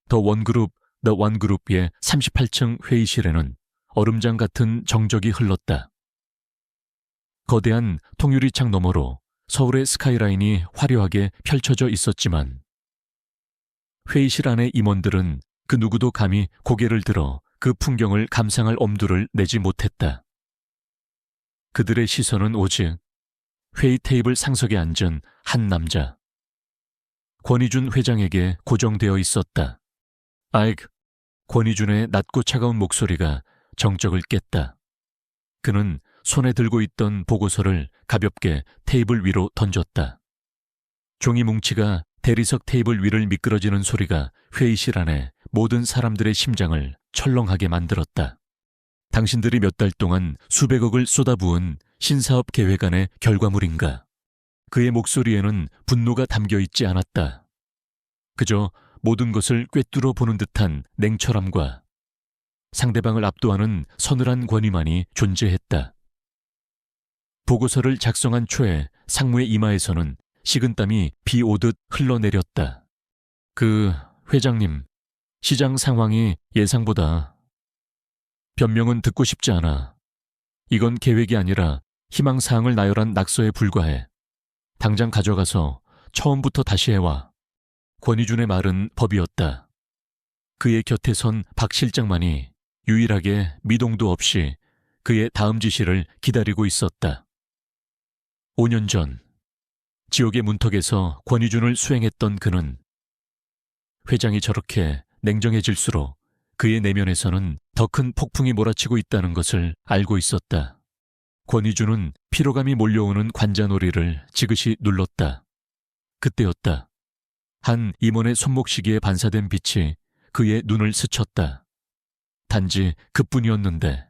더 원그룹의 38층 회의실에는 얼음장 같은 정적이 흘렀다. 거대한 통유리창 너머로 서울의 스카이라인이 화려하게 펼쳐져 있었지만 회의실 안의 임원들은 그 누구도 감히 고개를 들어 그 풍경을 감상할 엄두를 내지 못했다. 그들의 시선은 오직 회의 테이블 상석에 앉은 한 남자, 권희준 회장에게 고정되어 있었다. 아이고, 권희준의 낮고 차가운 목소리가 정적을 깼다. 그는 손에 들고 있던 보고서를 가볍게 테이블 위로 던졌다. 종이 뭉치가 대리석 테이블 위를 미끄러지는 소리가 회의실 안에 모든 사람들의 심장을 철렁하게 만들었다. 당신들이 몇 달 동안 수백억을 쏟아부은 신사업 계획안의 결과물인가? 그의 목소리에는 분노가 담겨 있지 않았다. 그저 모든 것을 꿰뚫어 보는 듯한 냉철함과 상대방을 압도하는 서늘한 권위만이 존재했다. 보고서를 작성한 초에 상무의 이마에서는 식은땀이 비 오듯 흘러내렸다. 회장님, 시장 상황이 예상보다... 변명은 듣고 싶지 않아. 이건 계획이 아니라 희망사항을 나열한 낙서에 불과해. 당장 가져가서 처음부터 다시 해와. 권희준의 말은 법이었다. 그의 곁에 선 박 실장만이 유일하게 미동도 없이 그의 다음 지시를 기다리고 있었다. 5년 전 지옥의 문턱에서 권희준을 수행했던 그는 회장이 저렇게 냉정해질수록 그의 내면에서는 더 큰 폭풍이 몰아치고 있다는 것을 알고 있었다. 권희준은 피로감이 몰려오는 관자놀이를 지그시 눌렀다. 그때였다. 한 임원의 손목시계에 반사된 빛이 그의 눈을 스쳤다. 단지 그뿐이었는데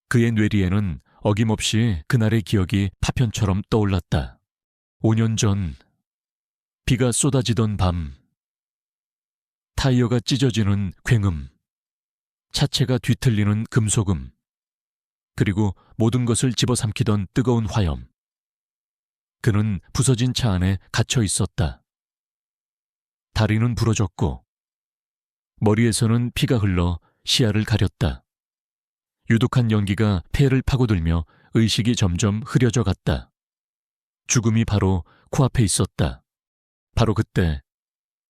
그의 뇌리에는 어김없이 그날의 기억이 파편처럼 떠올랐다. 5년 전 비가 쏟아지던 밤, 타이어가 찢어지는 굉음, 차체가 뒤틀리는 금속음, 그리고 모든 것을 집어삼키던 뜨거운 화염. 그는 부서진 차 안에 갇혀 있었다. 다리는 부러졌고 머리에서는 피가 흘러 시야를 가렸다. 유독한 연기가 폐를 파고들며 의식이 점점 흐려져 갔다. 죽음이 바로 코앞에 있었다. 바로 그때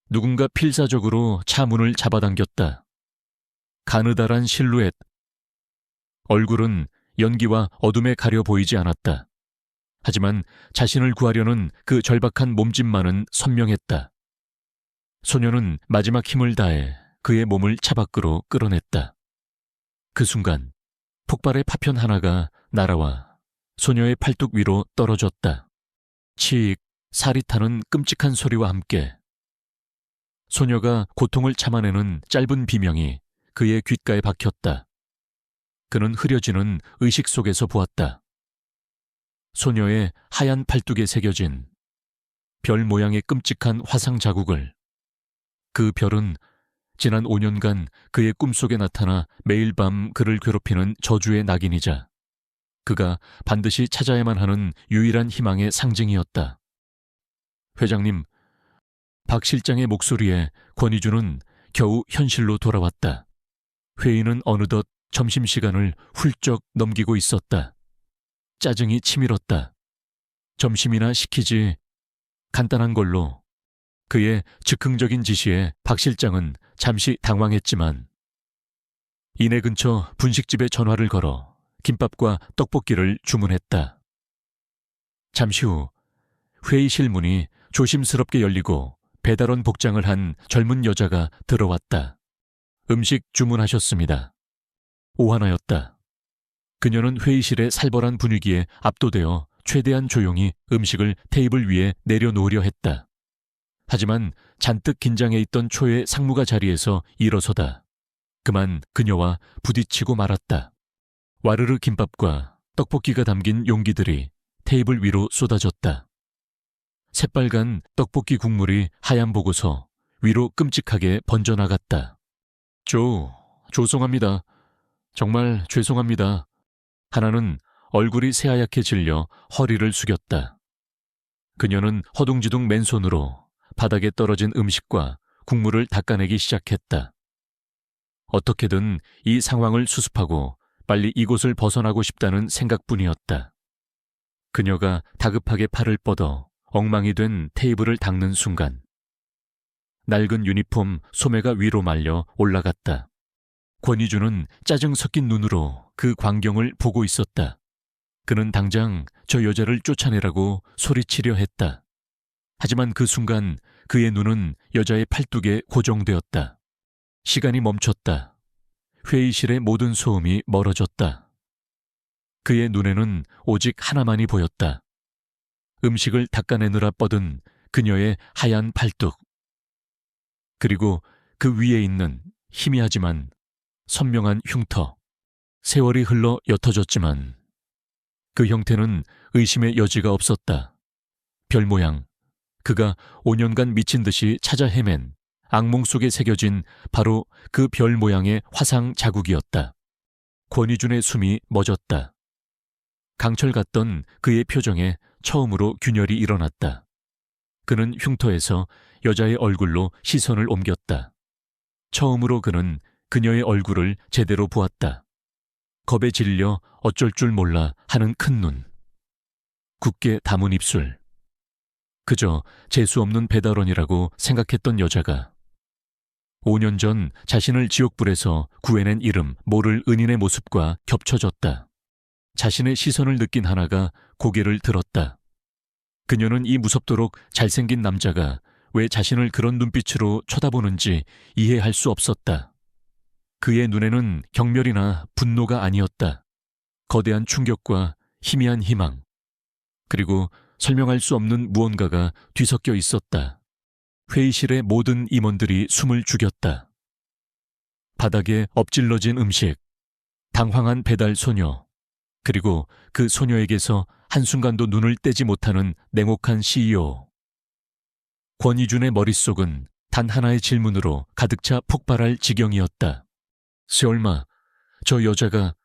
누군가 필사적으로 차 문을 잡아당겼다. 가느다란 실루엣. 얼굴은 연기와 어둠에 가려 보이지 않았다. 하지만 자신을 구하려는 그 절박한 몸짓만은 선명했다. 소녀는 마지막 힘을 다해 그의 몸을 차 밖으로 끌어냈다. 그 순간 폭발의 파편 하나가 날아와 소녀의 팔뚝 위로 떨어졌다. 치익, 살이 타는 끔찍한 소리와 함께 소녀가 고통을 참아내는 짧은 비명이 그의 귓가에 박혔다. 그는 흐려지는 의식 속에서 보았다. 소녀의 하얀 팔뚝에 새겨진 별 모양의 끔찍한 화상 자국을. 그 별은 지난 5년간 그의 꿈속에 나타나 매일 밤 그를 괴롭히는 저주의 낙인이자 그가 반드시 찾아야만 하는 유일한 희망의 상징이었다. 회장님, 박 실장의 목소리에 권희준은 겨우 현실로 돌아왔다. 회의는 어느덧 점심시간을 훌쩍 넘기고 있었다. 짜증이 치밀었다. 점심이나 시키지. 간단한 걸로. 그의 즉흥적인 지시에 박 실장은 잠시 당황했지만 이내 근처 분식집에 전화를 걸어 김밥과 떡볶이를 주문했다. 잠시 후 회의실 문이 조심스럽게 열리고 배달원 복장을 한 젊은 여자가 들어왔다. 음식 주문하셨습니다. 오하나였다. 그녀는 회의실의 살벌한 분위기에 압도되어 최대한 조용히 음식을 테이블 위에 내려놓으려 했다. 하지만 잔뜩 긴장해 있던 초의 상무가 자리에서 일어서다 그만 그녀와 부딪히고 말았다. 와르르 김밥과 떡볶이가 담긴 용기들이 테이블 위로 쏟아졌다. 새빨간 떡볶이 국물이 하얀 보고서 위로 끔찍하게 번져나갔다. 죄송합니다. 정말 죄송합니다. 하나는 얼굴이 새하얗게 질려 허리를 숙였다. 그녀는 허둥지둥 맨손으로 바닥에 떨어진 음식과 국물을 닦아내기 시작했다. 어떻게든 이 상황을 수습하고 빨리 이곳을 벗어나고 싶다는 생각뿐이었다. 그녀가 다급하게 팔을 뻗어 엉망이 된 테이블을 닦는 순간 낡은 유니폼 소매가 위로 말려 올라갔다. 권희주는 짜증 섞인 눈으로 그 광경을 보고 있었다. 그는 당장 저 여자를 쫓아내라고 소리치려 했다. 하지만 그 순간 그의 눈은 여자의 팔뚝에 고정되었다. 시간이 멈췄다. 회의실의 모든 소음이 멀어졌다. 그의 눈에는 오직 하나만이 보였다. 음식을 닦아내느라 뻗은 그녀의 하얀 팔뚝. 그리고 그 위에 있는 희미하지만 선명한 흉터. 세월이 흘러 옅어졌지만 그 형태는 의심의 여지가 없었다. 별 모양. 그가 5년간 미친 듯이 찾아 헤맨 악몽 속에 새겨진 바로 그 별 모양의 화상 자국이었다. 권희준의 숨이 멎었다. 강철 같던 그의 표정에 처음으로 균열이 일어났다. 그는 흉터에서 여자의 얼굴로 시선을 옮겼다. 처음으로 그는 그녀의 얼굴을 제대로 보았다. 겁에 질려 어쩔 줄 몰라 하는 큰 눈. 굳게 담은 입술. 그저 재수없는 배달원이라고 생각했던 여자가 5년 전 자신을 지옥불에서 구해낸 이름 모를 은인의 모습과 겹쳐졌다. 자신의 시선을 느낀 하나가 고개를 들었다. 그녀는 이 무섭도록 잘생긴 남자가 왜 자신을 그런 눈빛으로 쳐다보는지 이해할 수 없었다. 그의 눈에는 경멸이나 분노가 아니었다. 거대한 충격과 희미한 희망, 그리고 설명할 수 없는 무언가가 뒤섞여 있었다. 회의실의 모든 임원들이 숨을 죽였다. 바닥에 엎질러진 음식, 당황한 배달 소녀, 그리고 그 소녀에게서 한순간도 눈을 떼지 못하는 냉혹한 CEO. 권희준의 머릿속은 단 하나의 질문으로 가득 차 폭발할 지경이었다. 설마 저 여자가...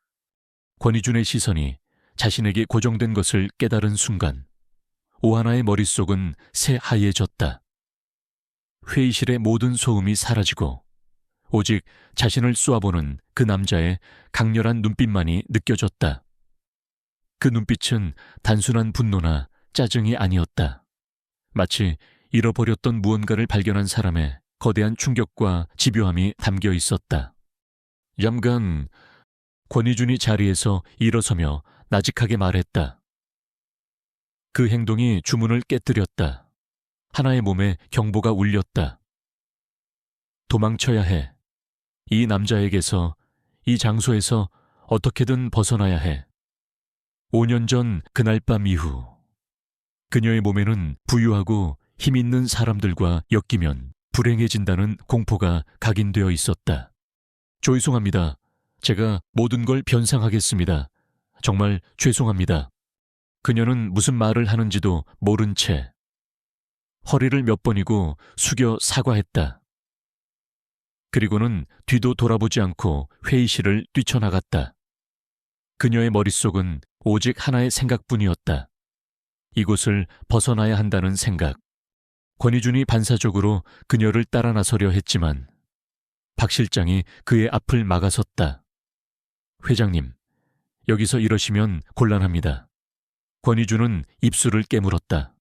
권희준의 시선이 자신에게 고정된 것을 깨달은 순간 오하나의 머릿속은 새하얘졌다. 회의실의 모든 소음이 사라지고 오직 자신을 쏘아보는 그 남자의 강렬한 눈빛만이 느껴졌다. 그 눈빛은 단순한 분노나 짜증이 아니었다. 마치 잃어버렸던 무언가를 발견한 사람의 거대한 충격과 집요함이 담겨 있었다. 잠깐, 권희준이 자리에서 일어서며 나직하게 말했다. 그 행동이 주문을 깨뜨렸다. 하나의 몸에 경보가 울렸다. 도망쳐야 해. 이 남자에게서, 이 장소에서 어떻게든 벗어나야 해. 5년 전 그날 밤 이후 그녀의 몸에는 부유하고 힘있는 사람들과 엮이면 불행해진다는 공포가 각인되어 있었다. 죄송합니다. 제가 모든 걸 변상하겠습니다. 정말 죄송합니다. 그녀는 무슨 말을 하는지도 모른 채 허리를 몇 번이고 숙여 사과했다. 그리고는 뒤도 돌아보지 않고 회의실을 뛰쳐나갔다. 그녀의 머릿속은 오직 하나의 생각뿐이었다. 이곳을 벗어나야 한다는 생각. 권희준이 반사적으로 그녀를 따라 나서려 했지만 박 실장이 그의 앞을 막아섰다. 회장님, 여기서 이러시면 곤란합니다. 권희준은 입술을 깨물었다.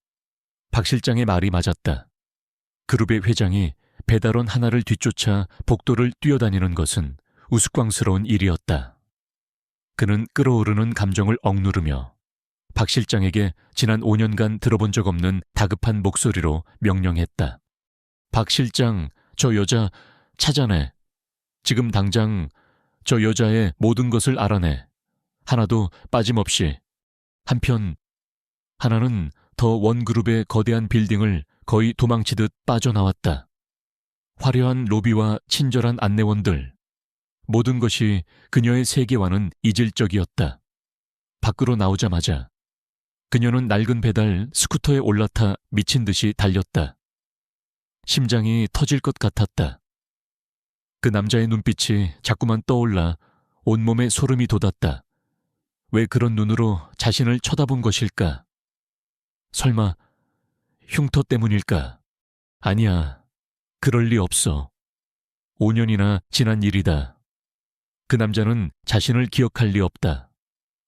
박 실장의 말이 맞았다. 그룹의 회장이 배달원 하나를 뒤쫓아 복도를 뛰어다니는 것은 우스꽝스러운 일이었다. 그는 끓어오르는 감정을 억누르며 박 실장에게 지난 5년간 들어본 적 없는 다급한 목소리로 명령했다. 박 실장, 저 여자 찾아내. 지금 당장 저 여자의 모든 것을 알아내. 하나도 빠짐없이. 한편 하나는 더 원그룹의 거대한 빌딩을 거의 도망치듯 빠져나왔다. 화려한 로비와 친절한 안내원들. 모든 것이 그녀의 세계와는 이질적이었다. 밖으로 나오자마자 그녀는 낡은 배달 스쿠터에 올라타 미친 듯이 달렸다. 심장이 터질 것 같았다. 그 남자의 눈빛이 자꾸만 떠올라 온몸에 소름이 돋았다. 왜 그런 눈으로 자신을 쳐다본 것일까? 설마 흉터 때문일까? 아니야. 그럴 리 없어. 5년이나 지난 일이다. 그 남자는 자신을 기억할 리 없다.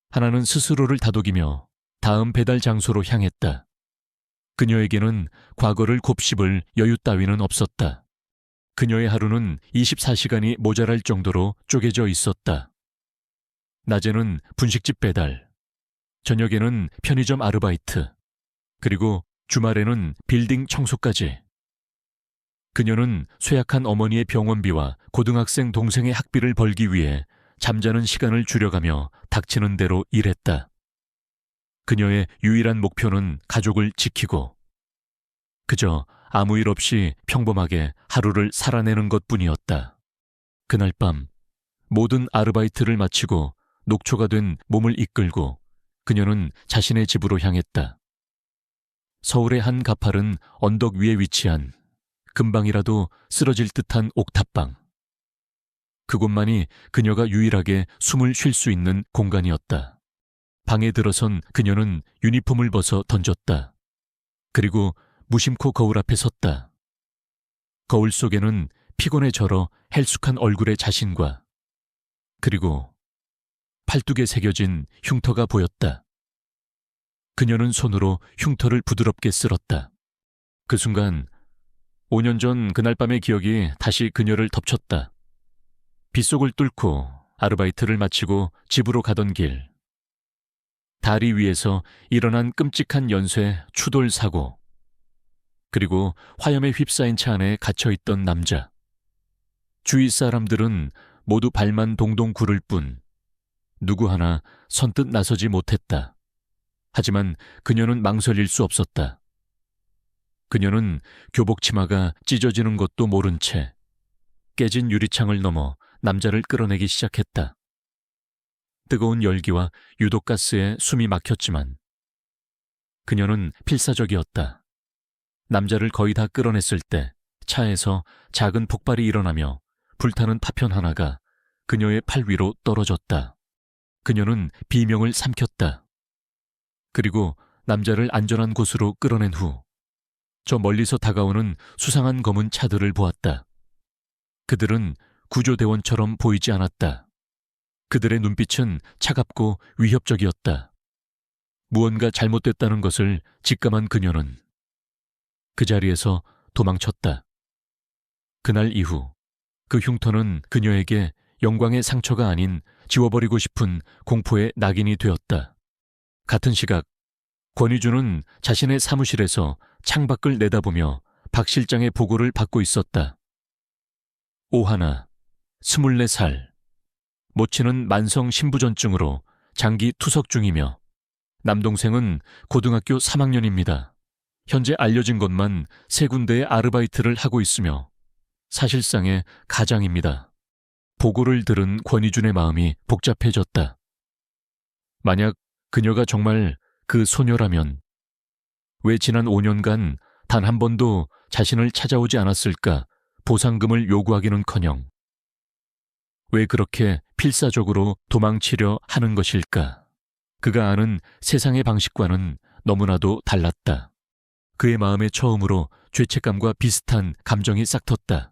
하나는 스스로를 다독이며 다음 배달 장소로 향했다. 그녀에게는 과거를 곱씹을 여유 따위는 없었다. 그녀의 하루는 24시간이 모자랄 정도로 쪼개져 있었다. 낮에는 분식집 배달, 저녁에는 편의점 아르바이트, 그리고 주말에는 빌딩 청소까지. 그녀는 쇠약한 어머니의 병원비와 고등학생 동생의 학비를 벌기 위해 잠자는 시간을 줄여가며 닥치는 대로 일했다. 그녀의 유일한 목표는 가족을 지키고 그저 아무 일 없이 평범하게 하루를 살아내는 것뿐이었다. 그날 밤 모든 아르바이트를 마치고 녹초가 된 몸을 이끌고 그녀는 자신의 집으로 향했다. 서울의 한 가파른 언덕 위에 위치한 금방이라도 쓰러질 듯한 옥탑방. 그곳만이 그녀가 유일하게 숨을 쉴 수 있는 공간이었다. 방에 들어선 그녀는 유니폼을 벗어 던졌다. 그리고 무심코 거울 앞에 섰다. 거울 속에는 피곤에 절어 헬쑥한 얼굴의 자신과 그리고 팔뚝에 새겨진 흉터가 보였다. 그녀는 손으로 흉터를 부드럽게 쓸었다. 그 순간 5년 전 그날 밤의 기억이 다시 그녀를 덮쳤다. 빗속을 뚫고 아르바이트를 마치고 집으로 가던 길. 다리 위에서 일어난 끔찍한 연쇄 추돌 사고. 그리고 화염에 휩싸인 차 안에 갇혀있던 남자. 주위 사람들은 모두 발만 동동 구를 뿐 누구 하나 선뜻 나서지 못했다. 하지만 그녀는 망설일 수 없었다. 그녀는 교복 치마가 찢어지는 것도 모른 채 깨진 유리창을 넘어 남자를 끌어내기 시작했다. 뜨거운 열기와 유독가스에 숨이 막혔지만 그녀는 필사적이었다. 남자를 거의 다 끌어냈을 때 차에서 작은 폭발이 일어나며 불타는 파편 하나가 그녀의 팔 위로 떨어졌다. 그녀는 비명을 삼켰다. 그리고 남자를 안전한 곳으로 끌어낸 후 저 멀리서 다가오는 수상한 검은 차들을 보았다. 그들은 구조대원처럼 보이지 않았다. 그들의 눈빛은 차갑고 위협적이었다. 무언가 잘못됐다는 것을 직감한 그녀는 그 자리에서 도망쳤다. 그날 이후 그 흉터는 그녀에게 영광의 상처가 아닌 지워버리고 싶은 공포의 낙인이 되었다. 같은 시각 권희주는 자신의 사무실에서 창밖을 내다보며 박 실장의 보고를 받고 있었다. 오하나, 24살, 모친은 만성 신부전증으로 장기 투석 중이며 남동생은 고등학교 3학년입니다. 현재 알려진 것만 3군데의 아르바이트를 하고 있으며 사실상의 가장입니다. 보고를 들은 권희준의 마음이 복잡해졌다. 만약 그녀가 정말 그 소녀라면 왜 지난 5년간 단 한 번도 자신을 찾아오지 않았을까 보상금을 요구하기는커녕 왜 그렇게 필사적으로 도망치려 하는 것일까? 그가 아는 세상의 방식과는 너무나도 달랐다. 그의 마음에 처음으로 죄책감과 비슷한 감정이 싹텄다.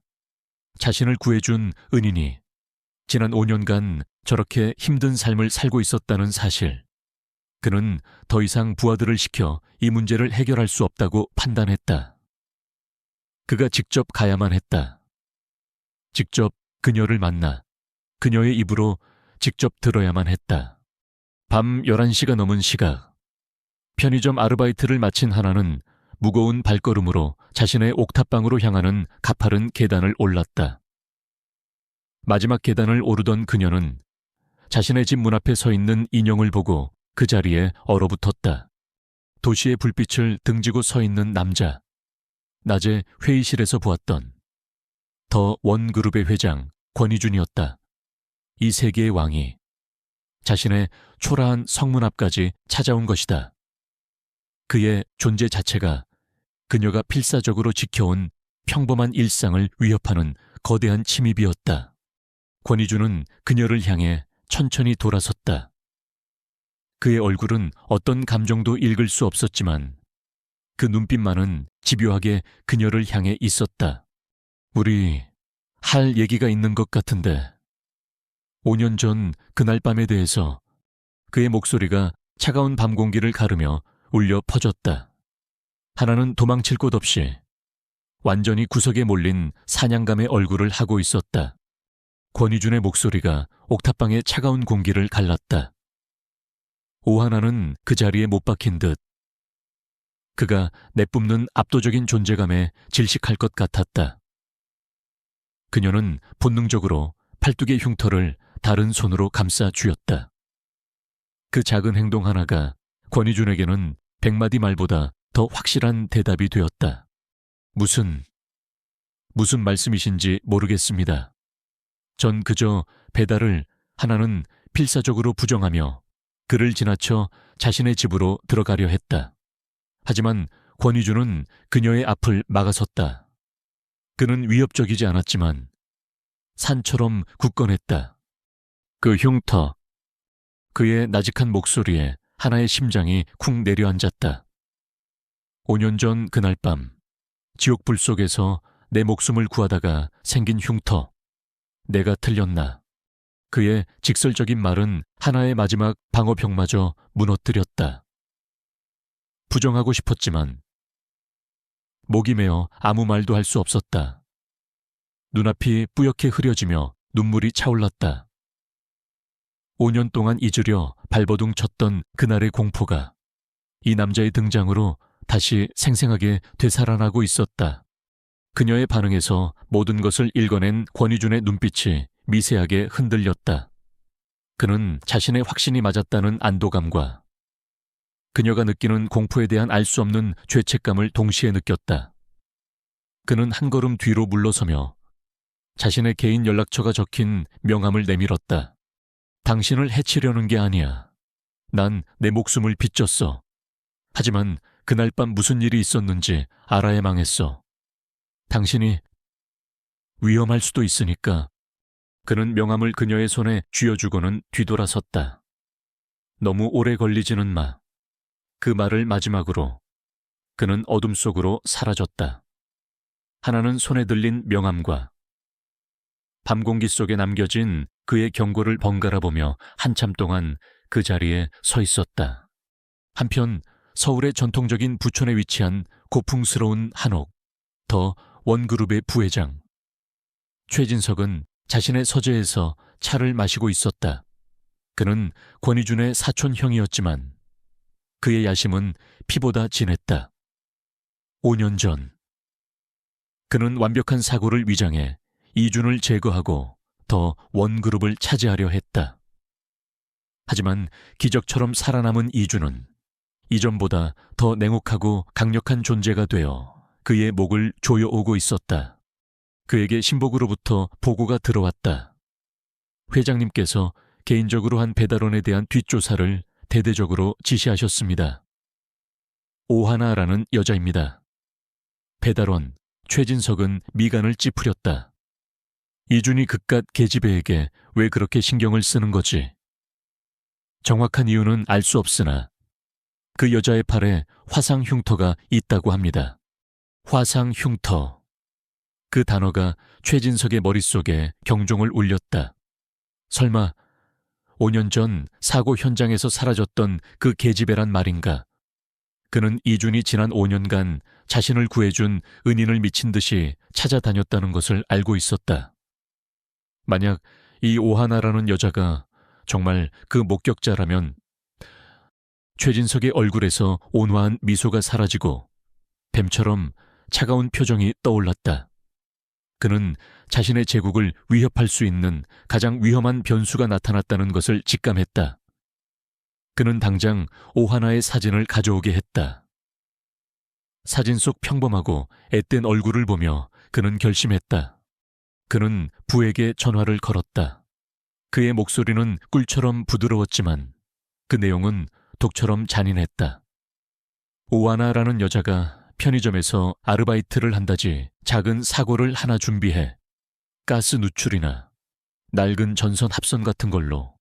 자신을 구해준 은인이 지난 5년간 저렇게 힘든 삶을 살고 있었다는 사실. 그는 더 이상 부하들을 시켜 이 문제를 해결할 수 없다고 판단했다. 그가 직접 가야만 했다. 직접 그녀를 만나 그녀의 입으로 직접 들어야만 했다. 밤 11시가 넘은 시각. 편의점 아르바이트를 마친 하나는 무거운 발걸음으로 자신의 옥탑방으로 향하는 가파른 계단을 올랐다. 마지막 계단을 오르던 그녀는 자신의 집 문 앞에 서 있는 인형을 보고 그 자리에 얼어붙었다. 도시의 불빛을 등지고 서 있는 남자. 낮에 회의실에서 보았던 더 원그룹의 회장 권희준이었다. 이 세계의 왕이 자신의 초라한 성문 앞까지 찾아온 것이다. 그의 존재 자체가 그녀가 필사적으로 지켜온 평범한 일상을 위협하는 거대한 침입이었다. 권희준은 그녀를 향해 천천히 돌아섰다. 그의 얼굴은 어떤 감정도 읽을 수 없었지만 그 눈빛만은 집요하게 그녀를 향해 있었다. 우리 할 얘기가 있는 것 같은데. 5년 전 그날 밤에 대해서 그의 목소리가 차가운 밤 공기를 가르며 울려 퍼졌다. 하나는 도망칠 곳 없이 완전히 구석에 몰린 사냥감의 얼굴을 하고 있었다. 권희준의 목소리가 옥탑방의 차가운 공기를 갈랐다. 오하나는 그 자리에 못 박힌 듯 그가 내뿜는 압도적인 존재감에 질식할 것 같았다. 그녀는 본능적으로 팔뚝의 흉터를 다른 손으로 감싸 쥐었다. 그 작은 행동 하나가 권희준에게는 100마디 말보다 더 확실한 대답이 되었다. 무슨 말씀이신지 모르겠습니다. 전 그저 배달을 하나는 필사적으로 부정하며 그를 지나쳐 자신의 집으로 들어가려 했다. 하지만 권희준은 그녀의 앞을 막아섰다. 그는 위협적이지 않았지만 산처럼 굳건했다. 그 흉터, 그의 나직한 목소리에 하나의 심장이 쿵 내려앉았다. 5년 전 그날 밤, 지옥불 속에서 내 목숨을 구하다가 생긴 흉터. 내가 틀렸나. 그의 직설적인 말은 하나의 마지막 방어벽마저 무너뜨렸다. 부정하고 싶었지만 목이 메어 아무 말도 할 수 없었다. 눈앞이 뿌옇게 흐려지며 눈물이 차올랐다. 5년 동안 잊으려 발버둥 쳤던 그날의 공포가 이 남자의 등장으로 다시 생생하게 되살아나고 있었다. 그녀의 반응에서 모든 것을 읽어낸 권희준의 눈빛이 미세하게 흔들렸다. 그는 자신의 확신이 맞았다는 안도감과 그녀가 느끼는 공포에 대한 알 수 없는 죄책감을 동시에 느꼈다. 그는 한 걸음 뒤로 물러서며 자신의 개인 연락처가 적힌 명함을 내밀었다. 당신을 해치려는 게 아니야. 난 내 목숨을 빚졌어. 하지만 그날 밤 무슨 일이 있었는지 알아야 망했어. 당신이 위험할 수도 있으니까. 그는 명함을 그녀의 손에 쥐어주고는 뒤돌아섰다. 너무 오래 걸리지는 마. 그 말을 마지막으로 그는 어둠 속으로 사라졌다. 하나는 손에 들린 명함과 밤 공기 속에 남겨진 그의 경고를 번갈아 보며 한참 동안 그 자리에 서 있었다. 한편 서울의 전통적인 부촌에 위치한 고풍스러운 한옥, 더 원그룹의 부회장. 최진석은 자신의 서재에서 차를 마시고 있었다. 그는 권희준의 사촌 형이었지만 그의 야심은 피보다 진했다. 5년 전 그는 완벽한 사고를 위장해 이준을 제거하고 더 원그룹을 차지하려 했다. 하지만 기적처럼 살아남은 이준은 이전보다 더 냉혹하고 강력한 존재가 되어 그의 목을 조여오고 있었다. 그에게 신복으로부터 보고가 들어왔다. 회장님께서 개인적으로 한 배달원에 대한 뒷조사를 대대적으로 지시하셨습니다. 오하나라는 여자입니다. 배달원 최진석은 미간을 찌푸렸다. 이준이 그깟 계집애에게 왜 그렇게 신경을 쓰는 거지? 정확한 이유는 알 수 없으나 그 여자의 팔에 화상 흉터가 있다고 합니다. 화상 흉터. 그 단어가 최진석의 머릿속에 경종을 울렸다. 설마 5년 전 사고 현장에서 사라졌던 그 계집애란 말인가? 그는 이준이 지난 5년간 자신을 구해준 은인을 미친 듯이 찾아다녔다는 것을 알고 있었다. 만약 이 오하나라는 여자가 정말 그 목격자라면 최진석의 얼굴에서 온화한 미소가 사라지고 뱀처럼 차가운 표정이 떠올랐다. 그는 자신의 제국을 위협할 수 있는 가장 위험한 변수가 나타났다는 것을 직감했다. 그는 당장 오하나의 사진을 가져오게 했다. 사진 속 평범하고 앳된 얼굴을 보며 그는 결심했다. 그는 부에게 전화를 걸었다. 그의 목소리는 꿀처럼 부드러웠지만 그 내용은 독처럼 잔인했다. 오하나라는 여자가 편의점에서 아르바이트를 한다지 작은 사고를 하나 준비해 가스 누출이나 낡은 전선 합선 같은 걸로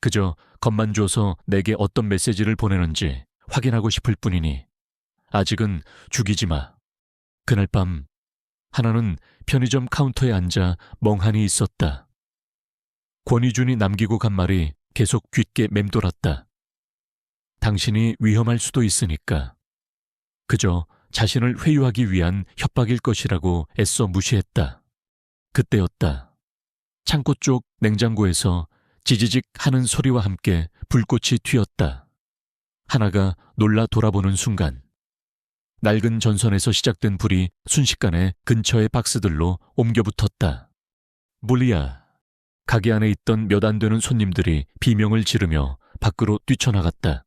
그저 겁만 줘서 내게 어떤 메시지를 보내는지 확인하고 싶을 뿐이니 아직은 죽이지 마. 그날 밤 하나는 편의점 카운터에 앉아 멍하니 있었다. 권희준이 남기고 간 말이 계속 귓게 맴돌았다. 당신이 위험할 수도 있으니까. 그저 자신을 회유하기 위한 협박일 것이라고 애써 무시했다. 그때였다. 창고 쪽 냉장고에서 지지직 하는 소리와 함께 불꽃이 튀었다. 하나가 놀라 돌아보는 순간 낡은 전선에서 시작된 불이 순식간에 근처의 박스들로 옮겨붙었다. 몰리야. 가게 안에 있던 몇 안 되는 손님들이 비명을 지르며 밖으로 뛰쳐나갔다.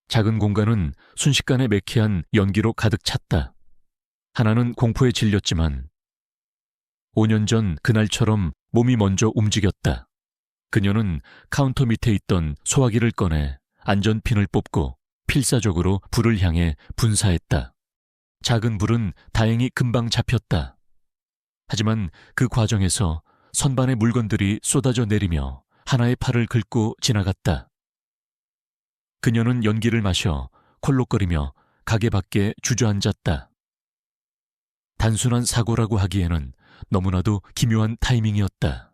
작은 공간은 순식간에 매캐한 연기로 가득 찼다. 하나는 공포에 질렸지만 5년 전 그날처럼 몸이 먼저 움직였다. 그녀는 카운터 밑에 있던 소화기를 꺼내 안전핀을 뽑고 필사적으로 불을 향해 분사했다. 작은 불은 다행히 금방 잡혔다. 하지만 그 과정에서 선반의 물건들이 쏟아져 내리며 하나의 팔을 긁고 지나갔다. 그녀는 연기를 마셔 콜록거리며 가게 밖에 주저앉았다. 단순한 사고라고 하기에는 너무나도 기묘한 타이밍이었다.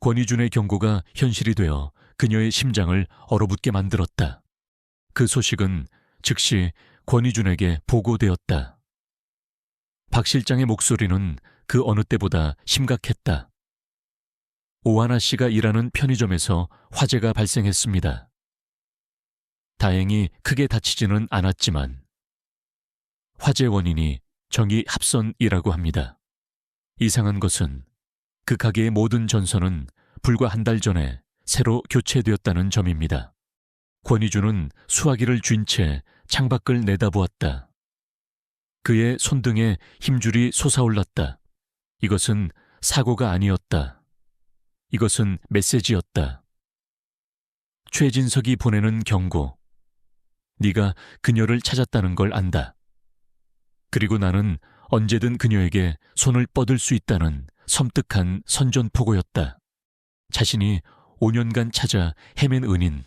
권희준의 경고가 현실이 되어 그녀의 심장을 얼어붙게 만들었다. 그 소식은 즉시 권희준에게 보고되었다. 박 실장의 목소리는 그 어느 때보다 심각했다. 오하나 씨가 일하는 편의점에서 화재가 발생했습니다. 다행히 크게 다치지는 않았지만 화재 원인이 전기 합선이라고 합니다. 이상한 것은 그 가게의 모든 전선은 불과 한 달 전에 새로 교체되었다는 점입니다. 권희준은 수화기를 쥔 채 창밖을 내다보았다. 그의 손등에 힘줄이 솟아올랐다. 이것은 사고가 아니었다. 이것은 메시지였다. 최진석이 보내는 경고. 네가 그녀를 찾았다는 걸 안다. 그리고 나는 언제든 그녀에게 손을 뻗을 수 있다는 섬뜩한 선전포고였다. 자신이 5년간 찾아 헤맨 은인.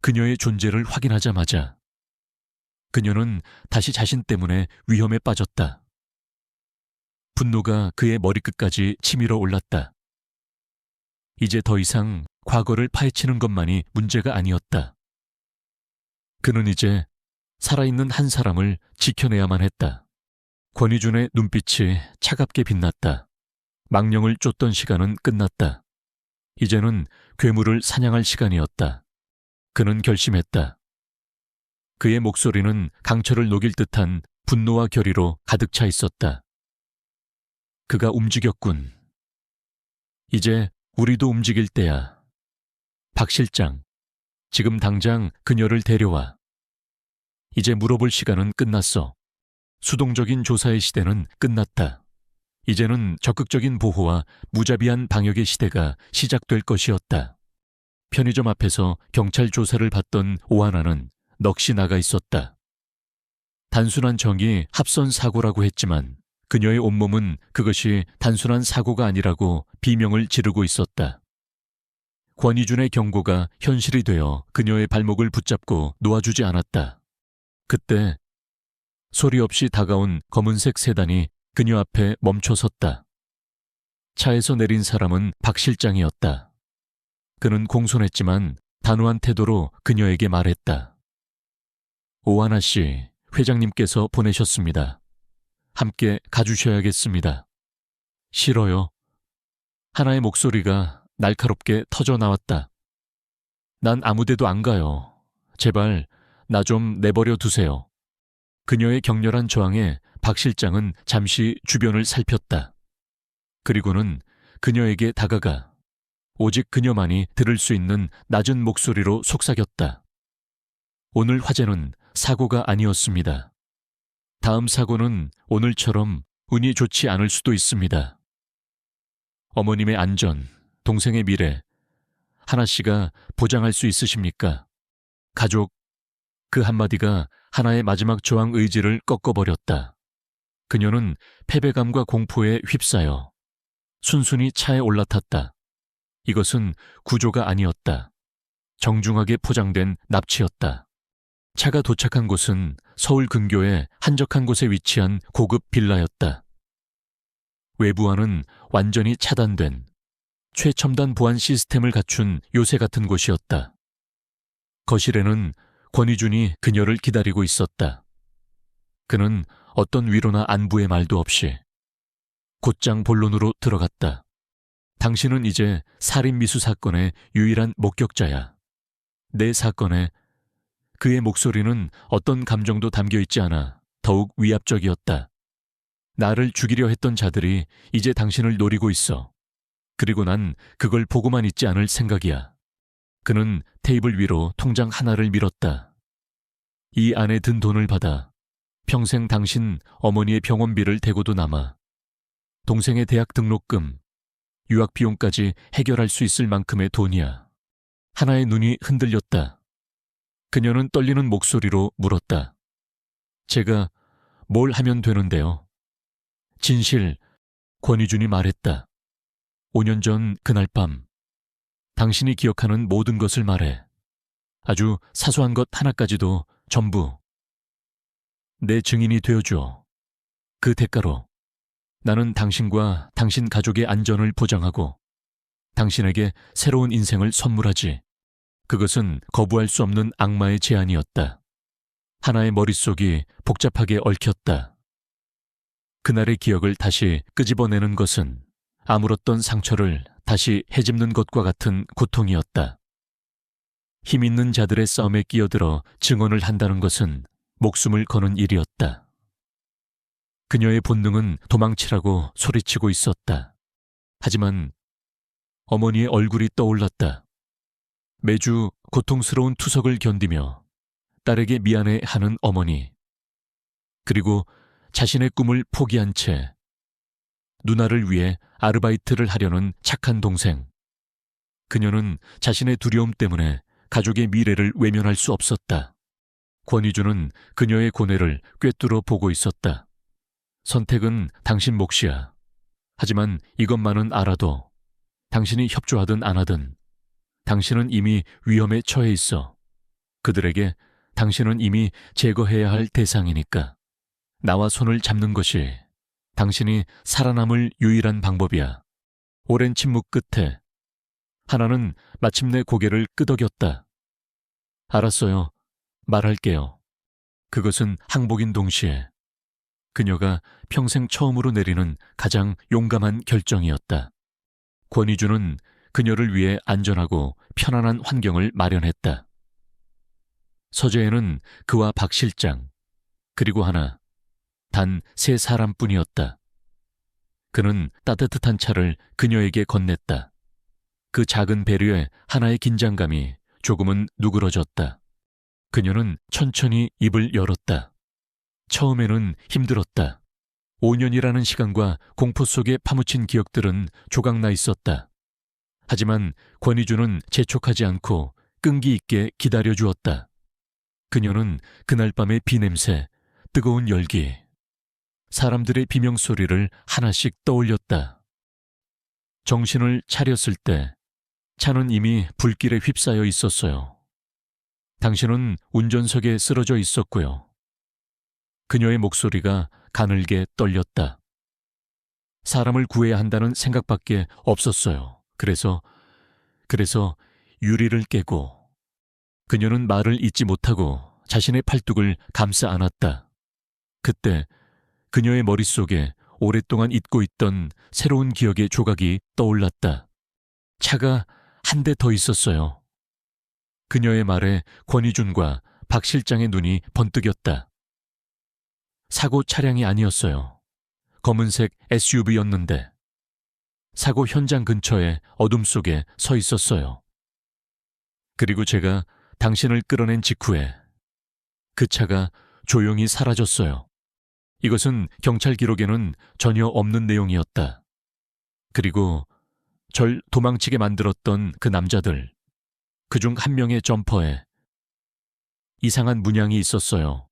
그녀의 존재를 확인하자마자 그녀는 다시 자신 때문에 위험에 빠졌다. 분노가 그의 머리끝까지 치밀어 올랐다. 이제 더 이상 과거를 파헤치는 것만이 문제가 아니었다. 그는 이제 살아있는 한 사람을 지켜내야만 했다. 권희준의 눈빛이 차갑게 빛났다. 망령을 쫓던 시간은 끝났다. 이제는 괴물을 사냥할 시간이었다. 그는 결심했다. 그의 목소리는 강철을 녹일 듯한 분노와 결의로 가득 차 있었다. 그가 움직였군. 이제 우리도 움직일 때야. 박 실장, 지금 당장 그녀를 데려와. 이제 물어볼 시간은 끝났어. 수동적인 조사의 시대는 끝났다. 이제는 적극적인 보호와 무자비한 방역의 시대가 시작될 것이었다. 편의점 앞에서 경찰 조사를 받던 오하나는 넋이 나가 있었다. 단순한 정의 합선 사고라고 했지만 그녀의 온몸은 그것이 단순한 사고가 아니라고 비명을 지르고 있었다. 권희준의 경고가 현실이 되어 그녀의 발목을 붙잡고 놓아주지 않았다. 그때 소리 없이 다가온 검은색 세단이 그녀 앞에 멈춰 섰다. 차에서 내린 사람은 박 실장이었다. 그는 공손했지만 단호한 태도로 그녀에게 말했다. 오하나 씨, 회장님께서 보내셨습니다. 함께 가주셔야겠습니다. 싫어요. 하나의 목소리가 날카롭게 터져 나왔다. 난 아무데도 안 가요. 제발 나 좀 내버려 두세요. 그녀의 격렬한 저항에 박 실장은 잠시 주변을 살폈다. 그리고는 그녀에게 다가가 오직 그녀만이 들을 수 있는 낮은 목소리로 속삭였다. 오늘 화재는 사고가 아니었습니다. 다음 사고는 오늘처럼 운이 좋지 않을 수도 있습니다. 어머님의 안전, 동생의 미래, 하나 씨가 보장할 수 있으십니까? 가족, 그 한마디가 하나의 마지막 저항 의지를 꺾어버렸다. 그녀는 패배감과 공포에 휩싸여 순순히 차에 올라탔다. 이것은 구조가 아니었다. 정중하게 포장된 납치였다. 차가 도착한 곳은 서울 근교의 한적한 곳에 위치한 고급 빌라였다. 외부와는 완전히 차단된 최첨단 보안 시스템을 갖춘 요새 같은 곳이었다. 거실에는 권희준이 그녀를 기다리고 있었다. 그는 어떤 위로나 안부의 말도 없이 곧장 본론으로 들어갔다. 당신은 이제 살인미수 사건의 유일한 목격자야. 내 사건에 그의 목소리는 어떤 감정도 담겨있지 않아 더욱 위압적이었다. 나를 죽이려 했던 자들이 이제 당신을 노리고 있어. 그리고 난 그걸 보고만 있지 않을 생각이야. 그는 테이블 위로 통장 하나를 밀었다. 이 안에 든 돈을 받아 평생 당신 어머니의 병원비를 대고도 남아 동생의 대학 등록금, 유학 비용까지 해결할 수 있을 만큼의 돈이야. 하나의 눈이 흔들렸다. 그녀는 떨리는 목소리로 물었다. 제가 뭘 하면 되는데요? 진실, 권희준이 말했다. 5년 전 그날 밤, 당신이 기억하는 모든 것을 말해. 아주 사소한 것 하나까지도 전부. 내 증인이 되어줘. 그 대가로 나는 당신과 당신 가족의 안전을 보장하고 당신에게 새로운 인생을 선물하지. 그것은 거부할 수 없는 악마의 제안이었다. 하나의 머릿속이 복잡하게 얽혔다. 그날의 기억을 다시 끄집어내는 것은 아물었던 상처를 다시 헤집는 것과 같은 고통이었다. 힘 있는 자들의 싸움에 끼어들어 증언을 한다는 것은 목숨을 거는 일이었다. 그녀의 본능은 도망치라고 소리치고 있었다. 하지만 어머니의 얼굴이 떠올랐다. 매주 고통스러운 투석을 견디며 딸에게 미안해하는 어머니. 그리고 자신의 꿈을 포기한 채 누나를 위해 아르바이트를 하려는 착한 동생. 그녀는 자신의 두려움 때문에 가족의 미래를 외면할 수 없었다. 권희준은 그녀의 고뇌를 꿰뚫어 보고 있었다. 선택은 당신 몫이야. 하지만 이것만은 알아도 당신이 협조하든 안 하든 당신은 이미 위험에 처해 있어. 그들에게 당신은 이미 제거해야 할 대상이니까. 나와 손을 잡는 것이 당신이 살아남을 유일한 방법이야. 오랜 침묵 끝에 하나는 마침내 고개를 끄덕였다. 알았어요. 말할게요. 그것은 항복인 동시에 그녀가 평생 처음으로 내리는 가장 용감한 결정이었다. 권희준은 그녀를 위해 안전하고 편안한 환경을 마련했다. 서재에는 그와 박 실장, 그리고 하나, 단 3사람뿐이었다. 그는 따뜻한 차를 그녀에게 건넸다. 그 작은 배려에 하나의 긴장감이 조금은 누그러졌다. 그녀는 천천히 입을 열었다. 처음에는 힘들었다. 5년이라는 시간과 공포 속에 파묻힌 기억들은 조각나 있었다. 하지만 권희준은 재촉하지 않고 끈기 있게 기다려주었다. 그녀는 그날 밤의 비냄새, 뜨거운 열기, 사람들의 비명소리를 하나씩 떠올렸다. 정신을 차렸을 때 차는 이미 불길에 휩싸여 있었어요. 당신은 운전석에 쓰러져 있었고요. 그녀의 목소리가 가늘게 떨렸다. 사람을 구해야 한다는 생각밖에 없었어요. 그래서 유리를 깨고 그녀는 말을 잇지 못하고 자신의 팔뚝을 감싸 안았다. 그때 그녀의 머릿속에 오랫동안 잊고 있던 새로운 기억의 조각이 떠올랐다. 차가 한 대 더 있었어요. 그녀의 말에 권희준과 박 실장의 눈이 번뜩였다. 사고 차량이 아니었어요. 검은색 SUV였는데 사고 현장 근처에 어둠 속에 서 있었어요. 그리고 제가 당신을 끌어낸 직후에 그 차가 조용히 사라졌어요. 이것은 경찰 기록에는 전혀 없는 내용이었다. 그리고 절 도망치게 만들었던 그 남자들, 그중 한 명의 점퍼에 이상한 문양이 있었어요.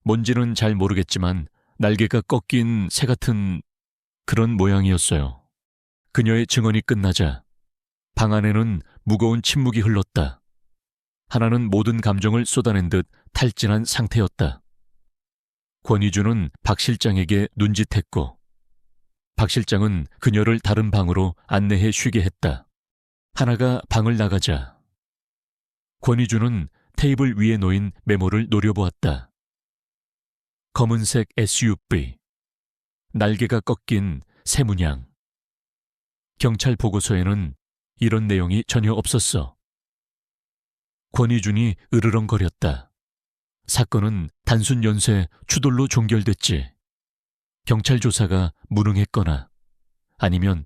뭔지는 잘 모르겠지만 날개가 꺾인 새 같은 그런 모양이었어요. 그녀의 증언이 끝나자 방 안에는 무거운 침묵이 흘렀다. 하나는 모든 감정을 쏟아낸 듯 탈진한 상태였다. 권희주는 박 실장에게 눈짓했고 박 실장은 그녀를 다른 방으로 안내해 쉬게 했다. 하나가 방을 나가자 권희주는 테이블 위에 놓인 메모를 노려보았다. 검은색 SUV, 날개가 꺾인 새 문양. 경찰 보고서에는 이런 내용이 전혀 없었어. 권희준이 으르렁거렸다. 사건은 단순 연쇄 추돌로 종결됐지. 경찰 조사가 무능했거나 아니면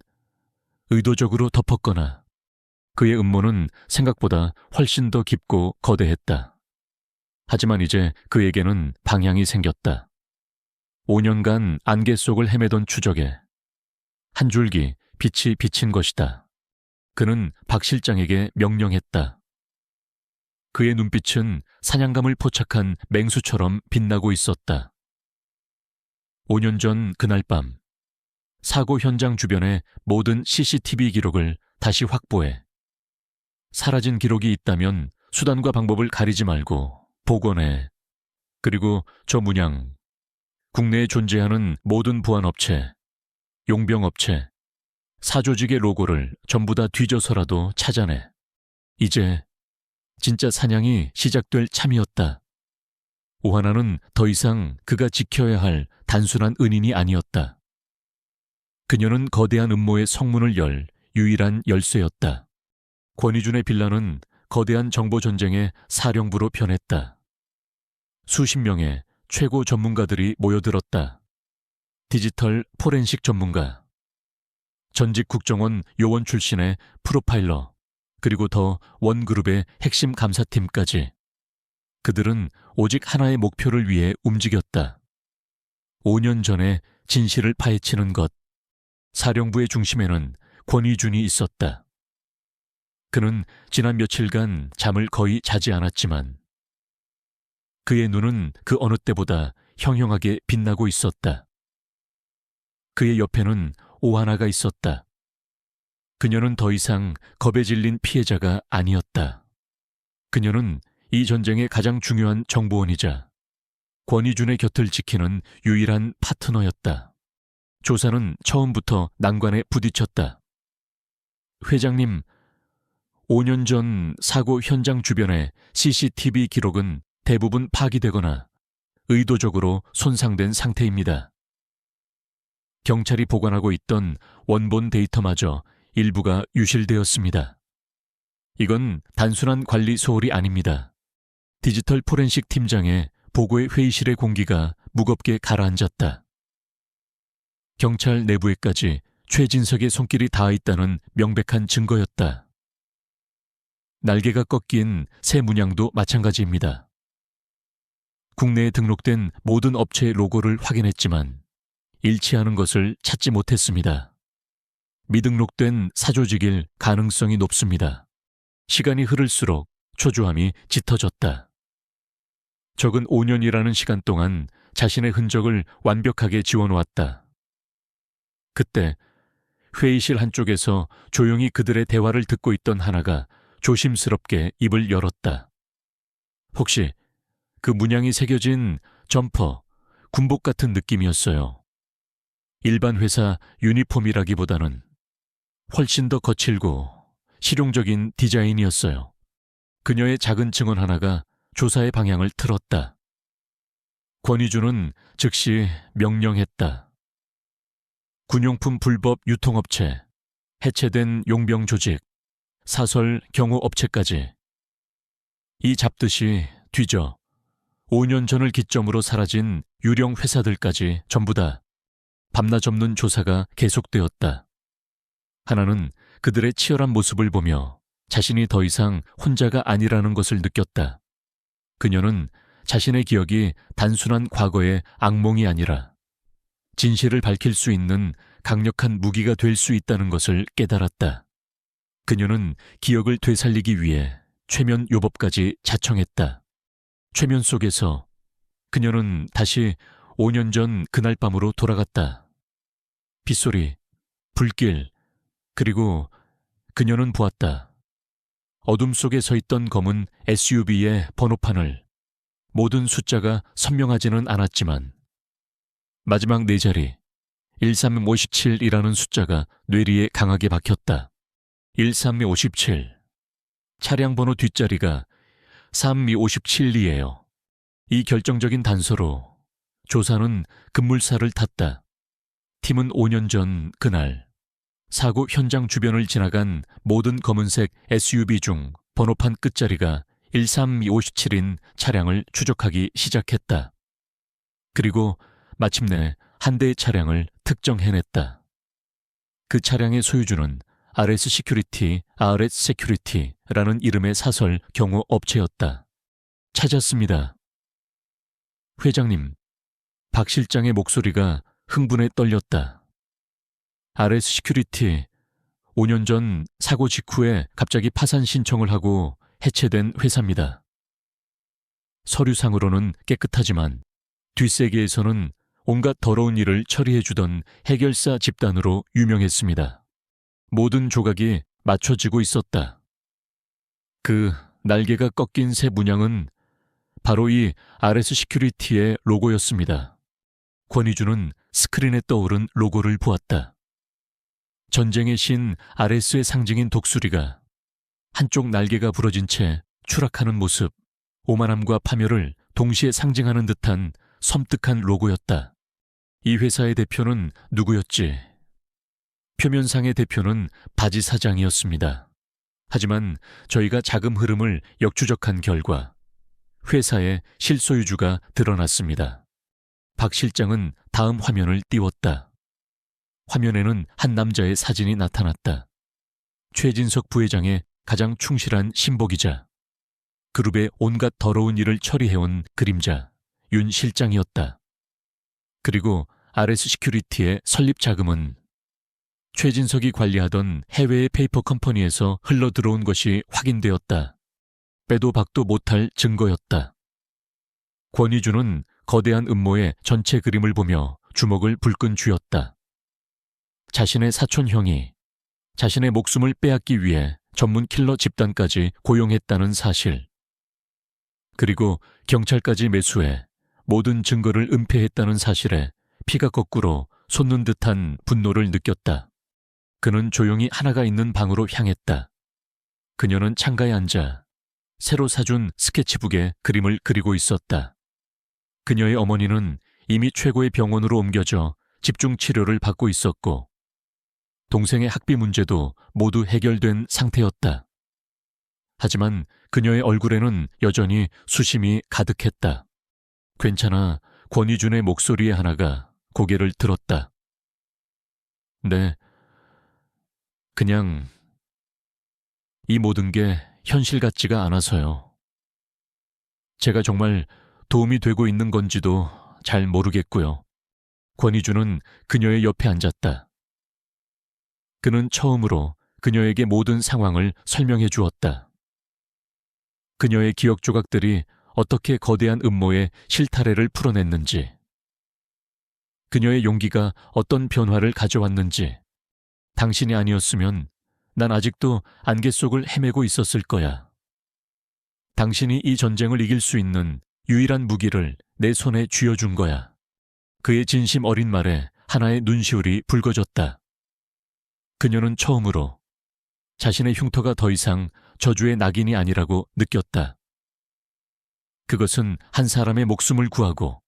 의도적으로 덮었거나 그의 음모는 생각보다 훨씬 더 깊고 거대했다. 하지만 이제 그에게는 방향이 생겼다. 5년간 안개 속을 헤매던 추적에 한 줄기 빛이 비친 것이다. 그는 박 실장에게 명령했다. 그의 눈빛은 사냥감을 포착한 맹수처럼 빛나고 있었다. 5년 전 그날 밤, 사고 현장 주변의 모든 CCTV 기록을 다시 확보해. 사라진 기록이 있다면 수단과 방법을 가리지 말고 복원해. 그리고 저 문양, 국내에 존재하는 모든 보안업체, 용병업체, 사조직의 로고를 전부 다 뒤져서라도 찾아내. 이제 진짜 사냥이 시작될 참이었다. 오하나는 더 이상 그가 지켜야 할 단순한 은인이 아니었다. 그녀는 거대한 음모의 성문을 열 유일한 열쇠였다. 권희준의 빌라는 거대한 정보전쟁의 사령부로 변했다. 수십 명의 최고 전문가들이 모여들었다. 디지털 포렌식 전문가, 전직 국정원 요원 출신의 프로파일러, 그리고 더 원그룹의 핵심 감사팀까지. 그들은 오직 하나의 목표를 위해 움직였다. 5년 전에 진실을 파헤치는 것. 사령부의 중심에는 권희준이 있었다. 그는 지난 며칠간 잠을 거의 자지 않았지만 그의 눈은 그 어느 때보다 형형하게 빛나고 있었다. 그의 옆에는 오하나가 있었다. 그녀는 더 이상 겁에 질린 피해자가 아니었다. 그녀는 이 전쟁의 가장 중요한 정보원이자 권희준의 곁을 지키는 유일한 파트너였다. 조사는 처음부터 난관에 부딪혔다. 회장님, 5년 전 사고 현장 주변의 CCTV 기록은 대부분 파기되거나 의도적으로 손상된 상태입니다. 경찰이 보관하고 있던 원본 데이터마저 일부가 유실되었습니다. 이건 단순한 관리 소홀이 아닙니다. 디지털 포렌식 팀장의 보고의 회의실의 공기가 무겁게 가라앉았다. 경찰 내부에까지 최진석의 손길이 닿아 있다는 명백한 증거였다. 날개가 꺾인 새 문양도 마찬가지입니다. 국내에 등록된 모든 업체의 로고를 확인했지만 일치하는 것을 찾지 못했습니다. 미등록된 사조직일 가능성이 높습니다. 시간이 흐를수록 초조함이 짙어졌다. 적은 5년이라는 시간 동안 자신의 흔적을 완벽하게 지워놓았다. 그때 회의실 한쪽에서 조용히 그들의 대화를 듣고 있던 하나가 조심스럽게 입을 열었다. 혹시 그 문양이 새겨진 점퍼, 군복 같은 느낌이었어요. 일반 회사 유니폼이라기보다는 훨씬 더 거칠고 실용적인 디자인이었어요. 그녀의 작은 증언 하나가 조사의 방향을 틀었다. 권희준은 즉시 명령했다. 군용품 불법 유통업체, 해체된 용병 조직, 사설 경호업체까지. 이 잡듯이 뒤져 5년 전을 기점으로 사라진 유령 회사들까지 전부 다 밤낮 없는 조사가 계속되었다. 하나는 그들의 치열한 모습을 보며 자신이 더 이상 혼자가 아니라는 것을 느꼈다. 그녀는 자신의 기억이 단순한 과거의 악몽이 아니라 진실을 밝힐 수 있는 강력한 무기가 될 수 있다는 것을 깨달았다. 그녀는 기억을 되살리기 위해 최면 요법까지 자청했다. 최면 속에서 그녀는 다시 5년 전 그날 밤으로 돌아갔다. 빗소리, 불길, 그리고 그녀는 보았다. 어둠 속에 서 있던 검은 SUV의 번호판을 모든 숫자가 선명하지는 않았지만 마지막 네 자리 1357이라는 숫자가 뇌리에 강하게 박혔다. 1357. 차량 번호 뒷자리가 3257이에요. 이 결정적인 단서로 조사는 급물살을 탔다. 팀은 5년 전 그날 사고 현장 주변을 지나간 모든 검은색 SUV 중 번호판 끝자리가 1357인 차량을 추적하기 시작했다. 그리고 마침내 한 대의 차량을 특정해냈다. 그 차량의 소유주는 RS 세큐리티라는 이름의 사설 경호 업체였다. 찾았습니다. 회장님, 박 실장의 목소리가 흥분에 떨렸다. RS 시큐리티, 5년 전 사고 직후에 갑자기 파산 신청을 하고 해체된 회사입니다. 서류상으로는 깨끗하지만 뒷세계에서는 온갖 더러운 일을 처리해주던 해결사 집단으로 유명했습니다. 모든 조각이 맞춰지고 있었다. 그 날개가 꺾인 새 문양은 바로 이 RS 시큐리티의 로고였습니다. 권희주는 스크린에 떠오른 로고를 보았다. 전쟁의 신 RS의 상징인 독수리가 한쪽 날개가 부러진 채 추락하는 모습, 오만함과 파멸을 동시에 상징하는 듯한 섬뜩한 로고였다. 이 회사의 대표는 누구였지? 표면상의 대표는 바지 사장이었습니다. 하지만 저희가 자금 흐름을 역추적한 결과 회사의 실소유주가 드러났습니다. 박 실장은 다음 화면을 띄웠다. 화면에는 한 남자의 사진이 나타났다. 최진석 부회장의 가장 충실한 신복이자 그룹의 온갖 더러운 일을 처리해온 그림자 윤 실장이었다. 그리고 RS 시큐리티의 설립 자금은 최진석이 관리하던 해외의 페이퍼 컴퍼니에서 흘러들어온 것이 확인되었다. 빼도 박도 못할 증거였다. 권희주는 거대한 음모의 전체 그림을 보며 주먹을 불끈 쥐었다. 자신의 사촌형이 자신의 목숨을 빼앗기 위해 전문 킬러 집단까지 고용했다는 사실. 그리고 경찰까지 매수해 모든 증거를 은폐했다는 사실에 피가 거꾸로 솟는 듯한 분노를 느꼈다. 그는 조용히 하나가 있는 방으로 향했다. 그녀는 창가에 앉아 새로 사준 스케치북에 그림을 그리고 있었다. 그녀의 어머니는 이미 최고의 병원으로 옮겨져 집중 치료를 받고 있었고 동생의 학비 문제도 모두 해결된 상태였다. 하지만 그녀의 얼굴에는 여전히 수심이 가득했다. 괜찮아, 권희준의 목소리의 하나가 고개를 들었다. 네, 그냥 이 모든 게 현실 같지가 않아서요. 제가 정말 도움이 되고 있는 건지도 잘 모르겠고요. 권희준은 그녀의 옆에 앉았다. 그는 처음으로 그녀에게 모든 상황을 설명해 주었다. 그녀의 기억 조각들이 어떻게 거대한 음모의 실타래를 풀어냈는지, 그녀의 용기가 어떤 변화를 가져왔는지, 당신이 아니었으면 난 아직도 안개 속을 헤매고 있었을 거야. 당신이 이 전쟁을 이길 수 있는 유일한 무기를 내 손에 쥐어준 거야. 그의 진심 어린 말에 하나의 눈시울이 붉어졌다. 그녀는 처음으로 자신의 흉터가 더 이상 저주의 낙인이 아니라고 느꼈다. 그것은 한 사람의 목숨을 구하고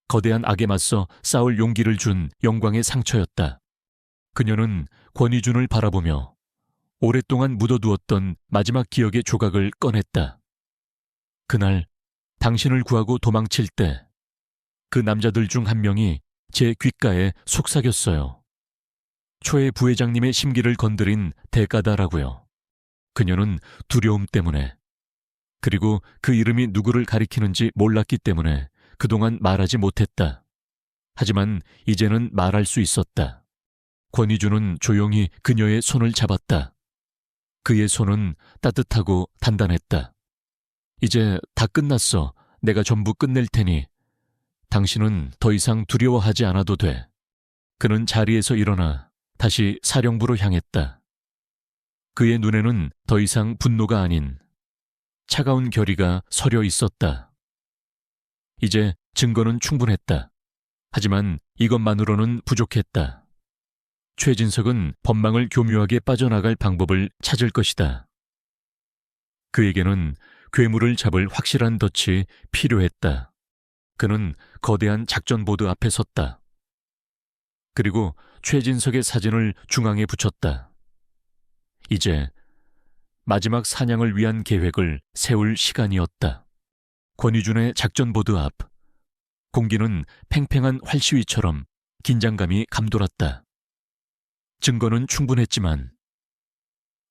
거대한 악에 맞서 싸울 용기를 준 영광의 상처였다. 그녀는 권희준을 바라보며 오랫동안 묻어두었던 마지막 기억의 조각을 꺼냈다. 그날 당신을 구하고 도망칠 때 그 남자들 중 한 명이 제 귓가에 속삭였어요. 초의 부회장님의 심기를 건드린 대가다라고요. 그녀는 두려움 때문에, 그리고 그 이름이 누구를 가리키는지 몰랐기 때문에 그동안 말하지 못했다. 하지만 이제는 말할 수 있었다. 권희준은 조용히 그녀의 손을 잡았다. 그의 손은 따뜻하고 단단했다. 이제 다 끝났어. 내가 전부 끝낼 테니 당신은 더 이상 두려워하지 않아도 돼. 그는 자리에서 일어나 다시 사령부로 향했다. 그의 눈에는 더 이상 분노가 아닌 차가운 결의가 서려 있었다. 이제 증거는 충분했다. 하지만 이것만으로는 부족했다. 최진석은 법망을 교묘하게 빠져나갈 방법을 찾을 것이다. 그에게는 괴물을 잡을 확실한 덫이 필요했다. 그는 거대한 작전보드 앞에 섰다. 그리고 최진석의 사진을 중앙에 붙였다. 이제 마지막 사냥을 위한 계획을 세울 시간이었다. 권희준의 작전보드 앞. 공기는 팽팽한 활시위처럼 긴장감이 감돌았다. 증거는 충분했지만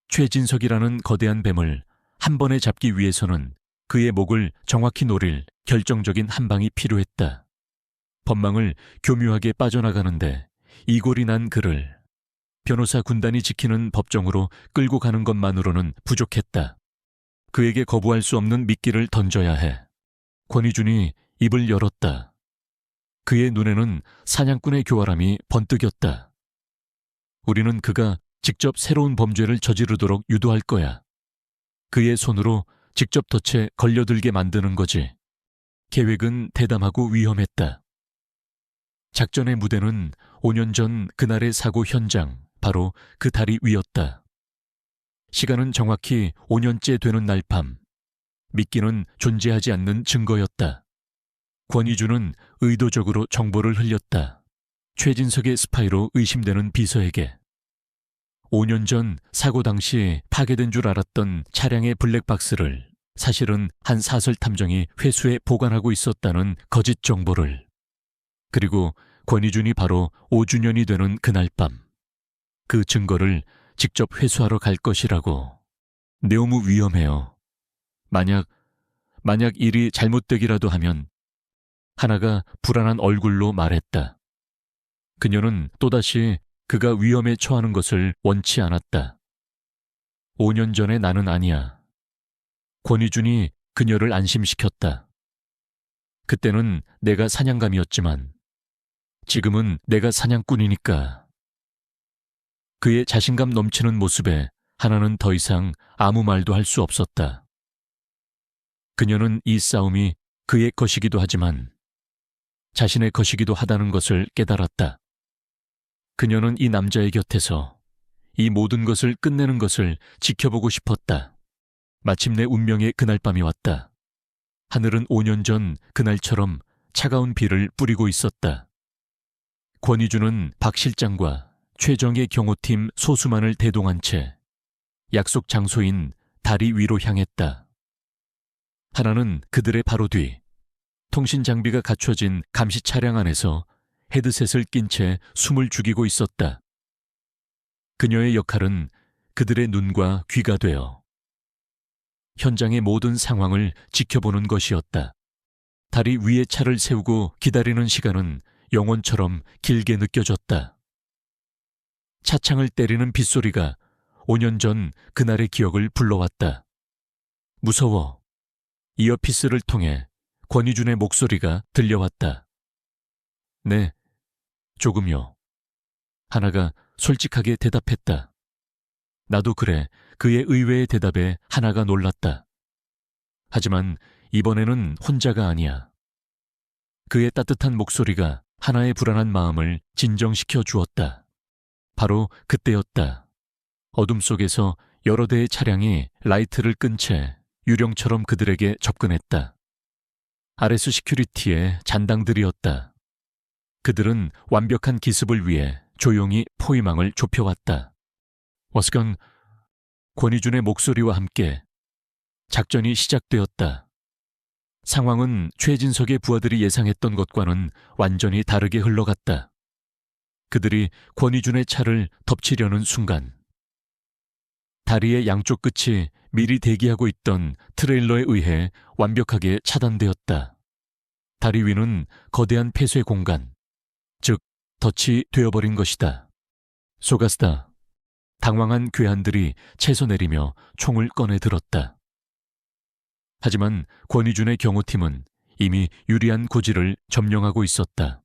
최진석이라는 거대한 뱀을 한 번에 잡기 위해서는 그의 목을 정확히 노릴 결정적인 한 방이 필요했다. 법망을 교묘하게 빠져나가는데 이골이 난 그를 변호사 군단이 지키는 법정으로 끌고 가는 것만으로는 부족했다. 그에게 거부할 수 없는 미끼를 던져야 해. 권희준이 입을 열었다. 그의 눈에는 사냥꾼의 교활함이 번뜩였다. 우리는 그가 직접 새로운 범죄를 저지르도록 유도할 거야. 그의 손으로 직접 덫에 걸려들게 만드는 거지. 계획은 대담하고 위험했다. 작전의 무대는 5년 전 그날의 사고 현장, 바로 그 다리 위였다. 시간은 정확히 5년째 되는 날 밤. 미끼는 존재하지 않는 증거였다. 권희준은 의도적으로 정보를 흘렸다. 최진석의 스파이로 의심되는 비서에게. 5년 전 사고 당시 파괴된 줄 알았던 차량의 블랙박스를 사실은 한 사설 탐정이 회수해 보관하고 있었다는 거짓 정보를. 그리고 권희준이 바로 5주년이 되는 그날 밤 그 증거를 직접 회수하러 갈 것이라고. 너무 위험해요. 만약 일이 잘못되기라도 하면. 하나가 불안한 얼굴로 말했다. 그녀는 또다시 그가 위험에 처하는 것을 원치 않았다. 5년 전의 나는 아니야. 권희준이 그녀를 안심시켰다. 그때는 내가 사냥감이었지만 지금은 내가 사냥꾼이니까. 그의 자신감 넘치는 모습에 하나는 더 이상 아무 말도 할 수 없었다. 그녀는 이 싸움이 그의 것이기도 하지만 자신의 것이기도 하다는 것을 깨달았다. 그녀는 이 남자의 곁에서 이 모든 것을 끝내는 것을 지켜보고 싶었다. 마침내 운명의 그날 밤이 왔다. 하늘은 5년 전 그날처럼 차가운 비를 뿌리고 있었다. 권희준은 박 실장과 최정의 경호팀 소수만을 대동한 채 약속 장소인 다리 위로 향했다. 하나는 그들의 바로 뒤 통신 장비가 갖춰진 감시 차량 안에서 헤드셋을 낀 채 숨을 죽이고 있었다. 그녀의 역할은 그들의 눈과 귀가 되어 현장의 모든 상황을 지켜보는 것이었다. 다리 위에 차를 세우고 기다리는 시간은 영원처럼 길게 느껴졌다. 차창을 때리는 빗소리가 5년 전 그날의 기억을 불러왔다. 무서워. 이어피스를 통해 권희준의 목소리가 들려왔다. 네, 조금요. 하나가 솔직하게 대답했다. 나도 그래. 그의 의외의 대답에 하나가 놀랐다. 하지만 이번에는 혼자가 아니야. 그의 따뜻한 목소리가 하나의 불안한 마음을 진정시켜 주었다. 바로 그때였다. 어둠 속에서 여러 대의 차량이 라이트를 끈 채 유령처럼 그들에게 접근했다. RS 시큐리티의 잔당들이었다. 그들은 완벽한 기습을 위해 조용히 포위망을 좁혀왔다. 워스건, 권희준의 목소리와 함께 작전이 시작되었다. 상황은 최진석의 부하들이 예상했던 것과는 완전히 다르게 흘러갔다. 그들이 권희준의 차를 덮치려는 순간 다리의 양쪽 끝이 미리 대기하고 있던 트레일러에 의해 완벽하게 차단되었다. 다리 위는 거대한 폐쇄 공간, 즉 덫이 되어버린 것이다. 속았다. 당황한 괴한들이 채소 내리며 총을 꺼내 들었다. 하지만 권희준의 경호팀은 이미 유리한 고지를 점령하고 있었다.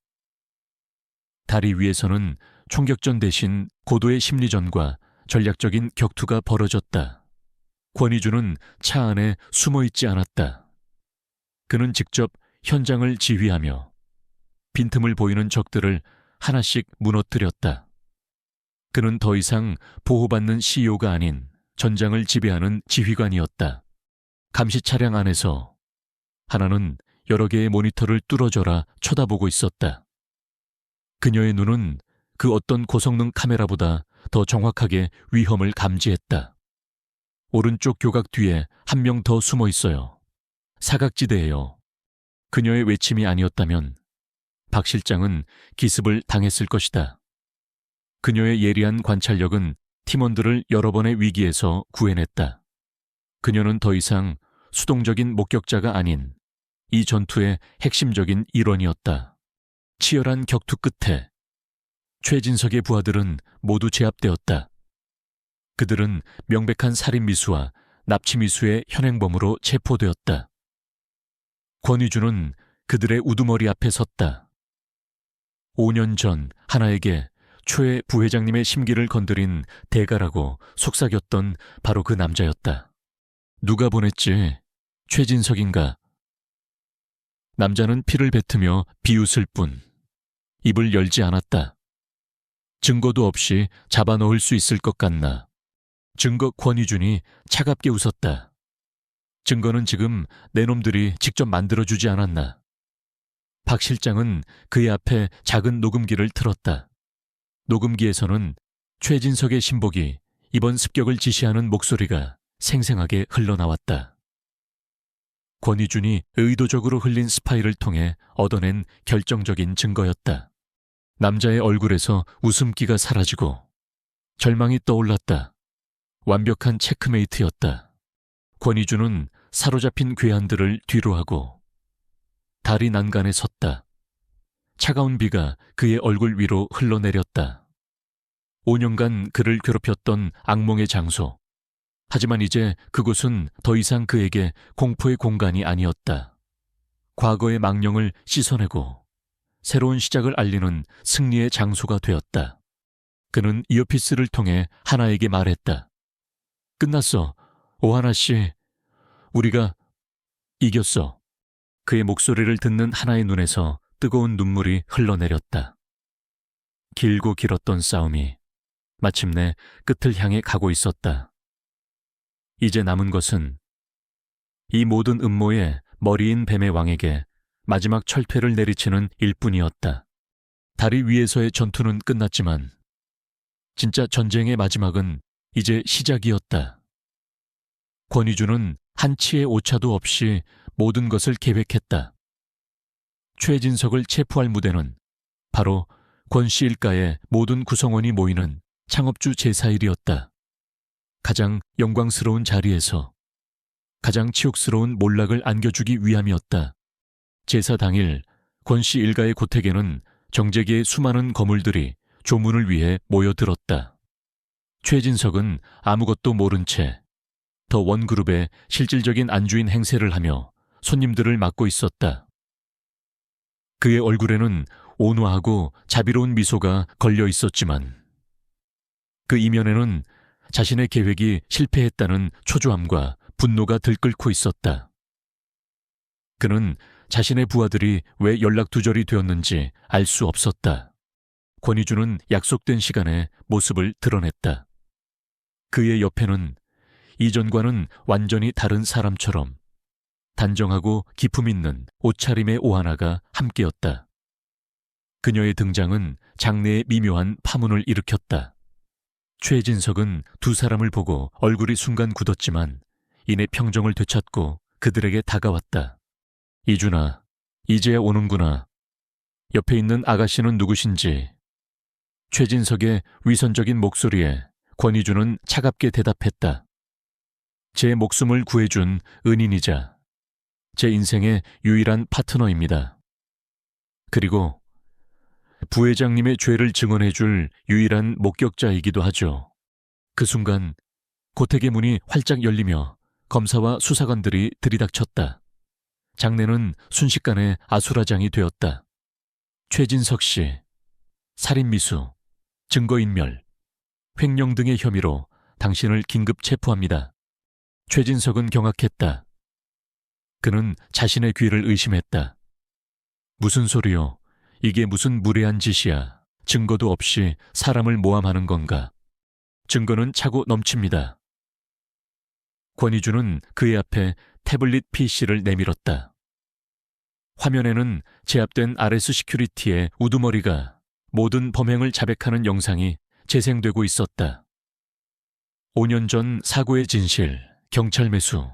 다리 위에서는 총격전 대신 고도의 심리전과 전략적인 격투가 벌어졌다. 권희주는 차 안에 숨어 있지 않았다. 그는 직접 현장을 지휘하며 빈틈을 보이는 적들을 하나씩 무너뜨렸다. 그는 더 이상 보호받는 CEO가 아닌 전장을 지배하는 지휘관이었다. 감시 차량 안에서 하나는 여러 개의 모니터를 뚫어져라 쳐다보고 있었다. 그녀의 눈은 그 어떤 고성능 카메라보다 더 정확하게 위험을 감지했다. 오른쪽 교각 뒤에 한 명 더 숨어 있어요. 사각지대예요. 그녀의 외침이 아니었다면 박 실장은 기습을 당했을 것이다. 그녀의 예리한 관찰력은 팀원들을 여러 번의 위기에서 구해냈다. 그녀는 더 이상 수동적인 목격자가 아닌 이 전투의 핵심적인 일원이었다. 치열한 격투 끝에 최진석의 부하들은 모두 제압되었다. 그들은 명백한 살인미수와 납치미수의 현행범으로 체포되었다. 권희주는 그들의 우두머리 앞에 섰다. 5년 전 하나에게 초의 부회장님의 심기를 건드린 대가라고 속삭였던 바로 그 남자였다. 누가 보냈지? 최진석인가? 남자는 피를 뱉으며 비웃을 뿐 입을 열지 않았다. 증거도 없이 잡아넣을 수 있을 것 같나? 증거 권희준이 차갑게 웃었다. 증거는 지금 내 놈들이 직접 만들어주지 않았나? 박 실장은 그의 앞에 작은 녹음기를 틀었다. 녹음기에서는 최진석의 신복이 이번 습격을 지시하는 목소리가 생생하게 흘러나왔다. 권희준이 의도적으로 흘린 스파이를 통해 얻어낸 결정적인 증거였다. 남자의 얼굴에서 웃음기가 사라지고 절망이 떠올랐다. 완벽한 체크메이트였다. 권희준은 사로잡힌 괴한들을 뒤로하고 다리 난간에 섰다. 차가운 비가 그의 얼굴 위로 흘러내렸다. 5년간 그를 괴롭혔던 악몽의 장소. 하지만 이제 그곳은 더 이상 그에게 공포의 공간이 아니었다. 과거의 망령을 씻어내고 새로운 시작을 알리는 승리의 장소가 되었다. 그는 이어피스를 통해 하나에게 말했다. 끝났어. 오하나 씨. 우리가 이겼어. 그의 목소리를 듣는 하나의 눈에서 뜨거운 눈물이 흘러내렸다. 길고 길었던 싸움이 마침내 끝을 향해 가고 있었다. 이제 남은 것은 이 모든 음모의 머리인 뱀의 왕에게 마지막 철퇴를 내리치는 일뿐이었다. 다리 위에서의 전투는 끝났지만 진짜 전쟁의 마지막은 이제 시작이었다. 권희준은 한치의 오차도 없이 모든 것을 계획했다. 최진석을 체포할 무대는 바로 권씨 일가의 모든 구성원이 모이는 창업주 제사일이었다. 가장 영광스러운 자리에서 가장 치욕스러운 몰락을 안겨주기 위함이었다. 제사 당일 권씨 일가의 고택에는 정재기의 수많은 거물들이 조문을 위해 모여들었다. 최진석은 아무것도 모른 채 더 원그룹의 실질적인 안주인 행세를 하며 손님들을 맡고 있었다. 그의 얼굴에는 온화하고 자비로운 미소가 걸려 있었지만 그 이면에는 자신의 계획이 실패했다는 초조함과 분노가 들끓고 있었다. 그는 자신의 부하들이 왜 연락두절이 되었는지 알 수 없었다. 권희준은 약속된 시간에 모습을 드러냈다. 그의 옆에는 이전과는 완전히 다른 사람처럼 단정하고 기품 있는 옷차림의 오하나가 함께였다. 그녀의 등장은 장내에 미묘한 파문을 일으켰다. 최진석은 두 사람을 보고 얼굴이 순간 굳었지만 이내 평정을 되찾고 그들에게 다가왔다. 이준아, 이제야 오는구나. 옆에 있는 아가씨는 누구신지. 최진석의 위선적인 목소리에 권희준은 차갑게 대답했다. 제 목숨을 구해준 은인이자 제 인생의 유일한 파트너입니다. 그리고 부회장님의 죄를 증언해줄 유일한 목격자이기도 하죠. 그 순간 고택의 문이 활짝 열리며 검사와 수사관들이 들이닥쳤다. 장내는 순식간에 아수라장이 되었다. 최진석 씨, 살인미수, 증거인멸, 횡령 등의 혐의로 당신을 긴급 체포합니다. 최진석은 경악했다. 그는 자신의 귀를 의심했다. 무슨 소리요? 이게 무슨 무례한 짓이야. 증거도 없이 사람을 모함하는 건가? 증거는 차고 넘칩니다. 권희주는 그의 앞에 태블릿 PC를 내밀었다. 화면에는 제압된 RS 시큐리티의 우두머리가 모든 범행을 자백하는 영상이 재생되고 있었다. 5년 전 사고의 진실, 경찰 매수,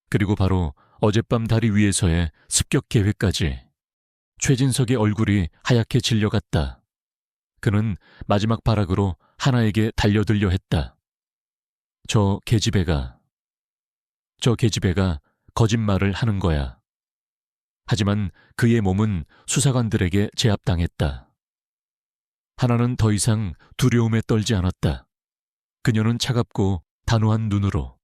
그리고 바로 어젯밤 다리 위에서의 습격 계획까지. 최진석의 얼굴이 하얗게 질려갔다. 그는 마지막 발악으로 하나에게 달려들려 했다. 저 계집애가 거짓말을 하는 거야. 하지만 그의 몸은 수사관들에게 제압당했다. 하나는 더 이상 두려움에 떨지 않았다. 그녀는 차갑고 단호한 눈으로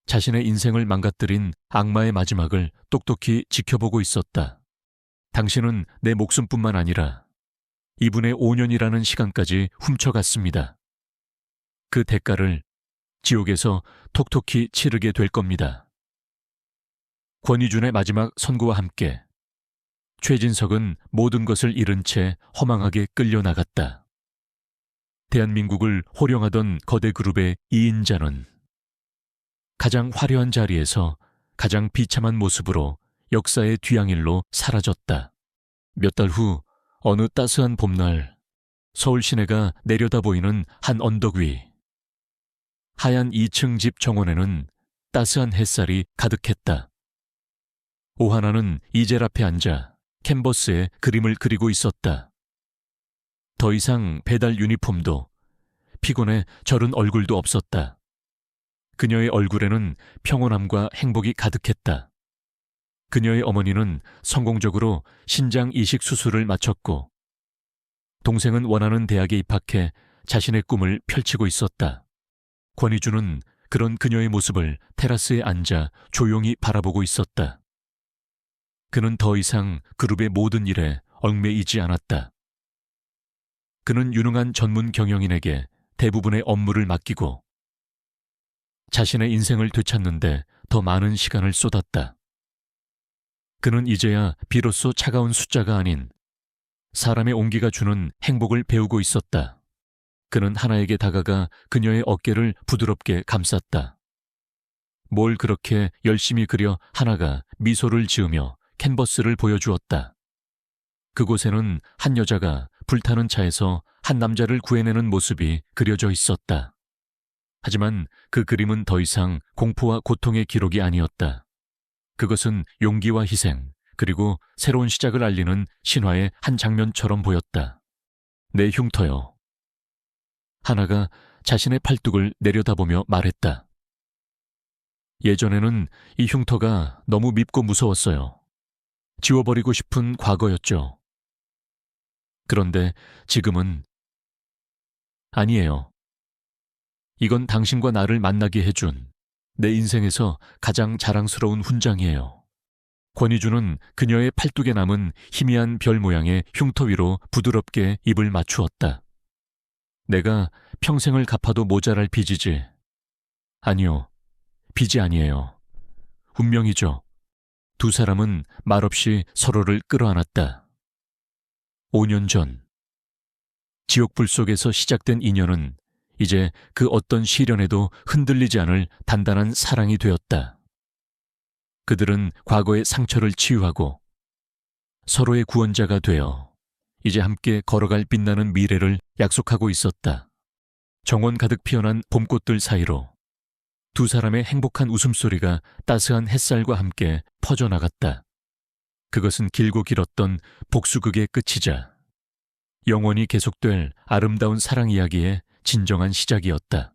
자신의 인생을 망가뜨린 악마의 마지막을 똑똑히 지켜보고 있었다. 당신은 내 목숨뿐만 아니라 이분의 5년이라는 시간까지 훔쳐갔습니다. 그 대가를 지옥에서 톡톡히 치르게 될 겁니다. 권희준의 마지막 선고와 함께 최진석은 모든 것을 잃은 채 허망하게 끌려나갔다. 대한민국을 호령하던 거대 그룹의 2인자는 가장 화려한 자리에서 가장 비참한 모습으로 역사의 뒤양일로 사라졌다. 몇 달 후 어느 따스한 봄날, 서울 시내가 내려다 보이는 한 언덕 위, 하얀 2층 집 정원에는 따스한 햇살이 가득했다. 오하나는 이젤 앞에 앉아 캔버스에 그림을 그리고 있었다. 더 이상 배달 유니폼도 피곤해 절은 얼굴도 없었다. 그녀의 얼굴에는 평온함과 행복이 가득했다. 그녀의 어머니는 성공적으로 신장 이식 수술을 마쳤고 동생은 원하는 대학에 입학해 자신의 꿈을 펼치고 있었다. 권희주는 그런 그녀의 모습을 테라스에 앉아 조용히 바라보고 있었다. 그는 더 이상 그룹의 모든 일에 얽매이지 않았다. 그는 유능한 전문 경영인에게 대부분의 업무를 맡기고 자신의 인생을 되찾는데 더 많은 시간을 쏟았다. 그는 이제야 비로소 차가운 숫자가 아닌 사람의 온기가 주는 행복을 배우고 있었다. 그는 하나에게 다가가 그녀의 어깨를 부드럽게 감쌌다. 뭘 그렇게 열심히 그려 하나가 미소를 지으며 캔버스를 보여주었다. 그곳에는 한 여자가 불타는 차에서 한 남자를 구해내는 모습이 그려져 있었다. 하지만 그 그림은 더 이상 공포와 고통의 기록이 아니었다. 그것은 용기와 희생, 그리고 새로운 시작을 알리는 신화의 한 장면처럼 보였다. 내 흉터요. 하나가 자신의 팔뚝을 내려다보며 말했다. 예전에는 이 흉터가 너무 밉고 무서웠어요. 지워버리고 싶은 과거였죠. 그런데 지금은 아니에요. 이건 당신과 나를 만나게 해준 내 인생에서 가장 자랑스러운 훈장이에요. 권희주는 그녀의 팔뚝에 남은 희미한 별 모양의 흉터 위로 부드럽게 입을 맞추었다. 내가 평생을 갚아도 모자랄 빚이지. 아니요, 빚이 아니에요. 운명이죠. 두 사람은 말없이 서로를 끌어안았다. 5년 전, 지옥불 속에서 시작된 인연은 이제 그 어떤 시련에도 흔들리지 않을 단단한 사랑이 되었다. 그들은 과거의 상처를 치유하고 서로의 구원자가 되어 이제 함께 걸어갈 빛나는 미래를 약속하고 있었다. 정원 가득 피어난 봄꽃들 사이로 두 사람의 행복한 웃음소리가 따스한 햇살과 함께 퍼져나갔다. 그것은 길고 길었던 복수극의 끝이자 영원히 계속될 아름다운 사랑 이야기의 진정한 시작이었다.